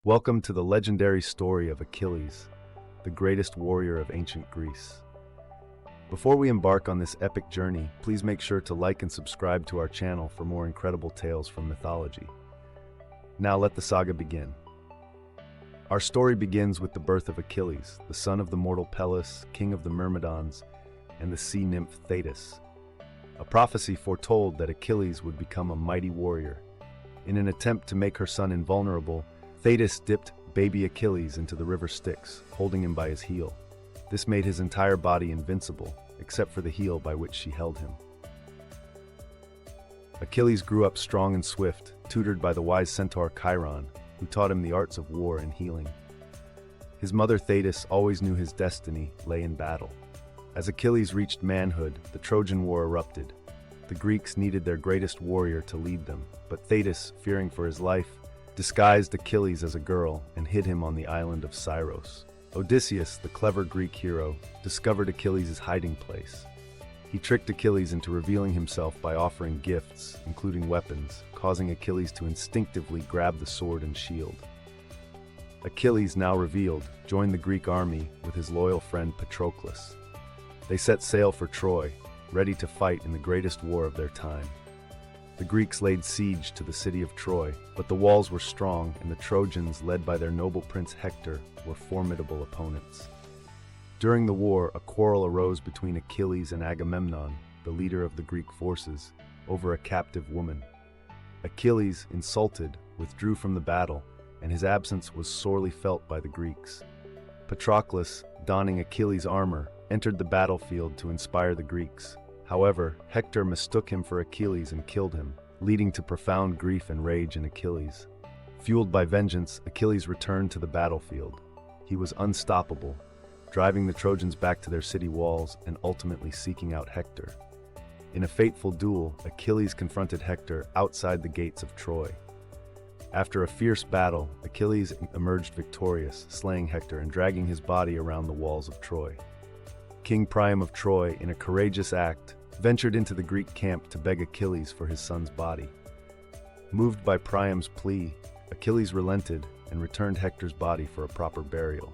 Welcome to the legendary story of Achilles, the greatest warrior of ancient Greece. Before we embark on this epic journey, please make sure to like and subscribe to our channel for more incredible tales from mythology. Now let the saga begin. Our story begins with the birth of Achilles, the son of the mortal Peleus, king of the Myrmidons, and the sea nymph Thetis. A prophecy foretold that Achilles would become a mighty warrior. In an attempt to make her son invulnerable, Thetis dipped baby Achilles into the river Styx, holding him by his heel. This made his entire body invincible, except for the heel by which she held him. Achilles grew up strong and swift, tutored by the wise centaur Chiron, who taught him the arts of war and healing. His mother Thetis always knew his destiny lay in battle. As Achilles reached manhood, the Trojan War erupted. The Greeks needed their greatest warrior to lead them, but Thetis, fearing for his life, disguised Achilles as a girl and hid him on the island of Scyros. Odysseus, the clever Greek hero, discovered Achilles' hiding place. He tricked Achilles into revealing himself by offering gifts, including weapons, causing Achilles to instinctively grab the sword and shield. Achilles, now revealed, joined the Greek army with his loyal friend Patroclus. They set sail for Troy, ready to fight in the greatest war of their time. The Greeks laid siege to the city of Troy, but the walls were strong, and the Trojans, led by their noble prince Hector, were formidable opponents. During the war, a quarrel arose between Achilles and Agamemnon, the leader of the Greek forces, over a captive woman. Achilles, insulted, withdrew from the battle, and his absence was sorely felt by the Greeks. Patroclus, donning Achilles' armor, entered the battlefield to inspire the Greeks. However, Hector mistook him for Achilles and killed him, leading to profound grief and rage in Achilles. Fueled by vengeance, Achilles returned to the battlefield. He was unstoppable, driving the Trojans back to their city walls and ultimately seeking out Hector. In a fateful duel, Achilles confronted Hector outside the gates of Troy. After a fierce battle, Achilles emerged victorious, slaying Hector and dragging his body around the walls of Troy. King Priam of Troy, in a courageous act, ventured into the Greek camp to beg Achilles for his son's body. Moved by Priam's plea, Achilles relented and returned Hector's body for a proper burial.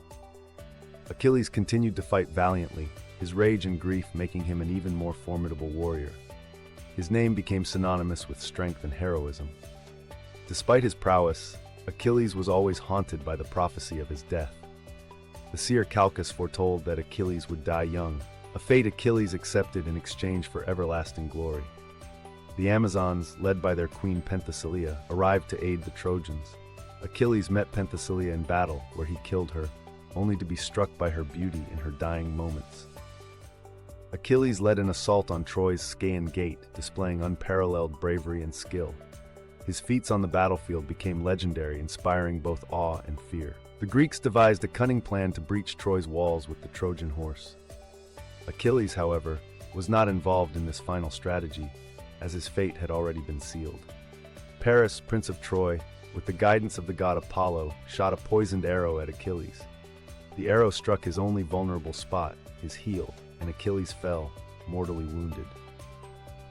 Achilles continued to fight valiantly, his rage and grief making him an even more formidable warrior. His name became synonymous with strength and heroism. Despite his prowess, Achilles was always haunted by the prophecy of his death. The seer Calchas foretold that Achilles would die young, a fate Achilles accepted in exchange for everlasting glory. The Amazons, led by their queen Penthesilea, arrived to aid the Trojans. Achilles met Penthesilea in battle, where he killed her, only to be struck by her beauty in her dying moments. Achilles led an assault on Troy's Scaean Gate, displaying unparalleled bravery and skill. His feats on the battlefield became legendary, inspiring both awe and fear. The Greeks devised a cunning plan to breach Troy's walls with the Trojan horse. Achilles, however, was not involved in this final strategy, as his fate had already been sealed. Paris, prince of Troy, with the guidance of the god Apollo, shot a poisoned arrow at Achilles. The arrow struck his only vulnerable spot, his heel, and Achilles fell, mortally wounded.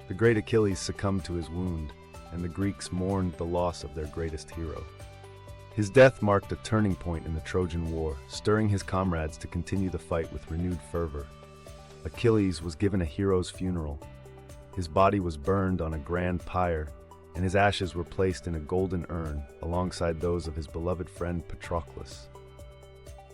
The great Achilles succumbed to his wound, and the Greeks mourned the loss of their greatest hero. His death marked a turning point in the Trojan War, stirring his comrades to continue the fight with renewed fervor. Achilles was given a hero's funeral. His body was burned on a grand pyre, and his ashes were placed in a golden urn alongside those of his beloved friend Patroclus.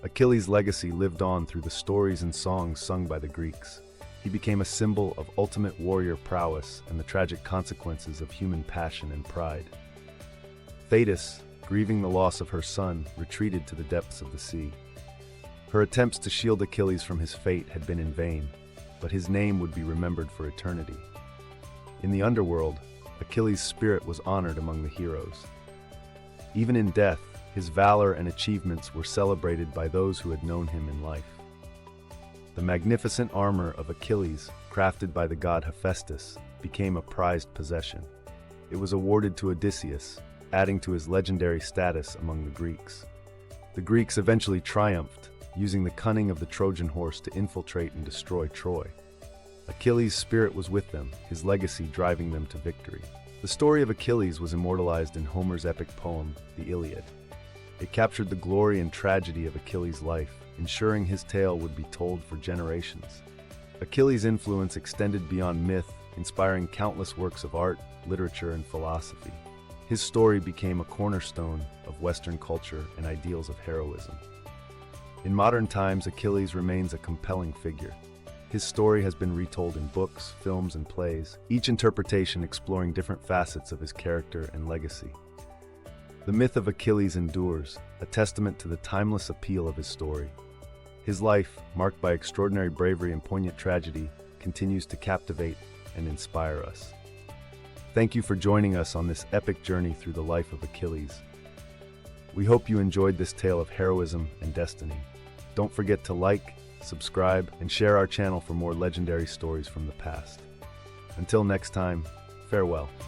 Achilles' legacy lived on through the stories and songs sung by the Greeks. He became a symbol of ultimate warrior prowess and the tragic consequences of human passion and pride. Thetis, grieving the loss of her son, retreated to the depths of the sea. Her attempts to shield Achilles from his fate had been in vain, but his name would be remembered for eternity. In the underworld, Achilles' spirit was honored among the heroes. Even in death, his valor and achievements were celebrated by those who had known him in life. The magnificent armor of Achilles, crafted by the god Hephaestus, became a prized possession. It was awarded to Odysseus, adding to his legendary status among the Greeks. The Greeks eventually triumphed, using the cunning of the Trojan horse to infiltrate and destroy Troy. Achilles' spirit was with them, his legacy driving them to victory. The story of Achilles was immortalized in Homer's epic poem, the Iliad. It captured the glory and tragedy of Achilles' life, ensuring his tale would be told for generations. Achilles' influence extended beyond myth, inspiring countless works of art, literature, and philosophy. His story became a cornerstone of Western culture and ideals of heroism. In modern times, Achilles remains a compelling figure. His story has been retold in books, films, and plays, each interpretation exploring different facets of his character and legacy. The myth of Achilles endures, a testament to the timeless appeal of his story. His life, marked by extraordinary bravery and poignant tragedy, continues to captivate and inspire us. Thank you for joining us on this epic journey through the life of Achilles. We hope you enjoyed this tale of heroism and destiny. Don't forget to like, subscribe, and share our channel for more legendary stories from the past. Until next time, farewell.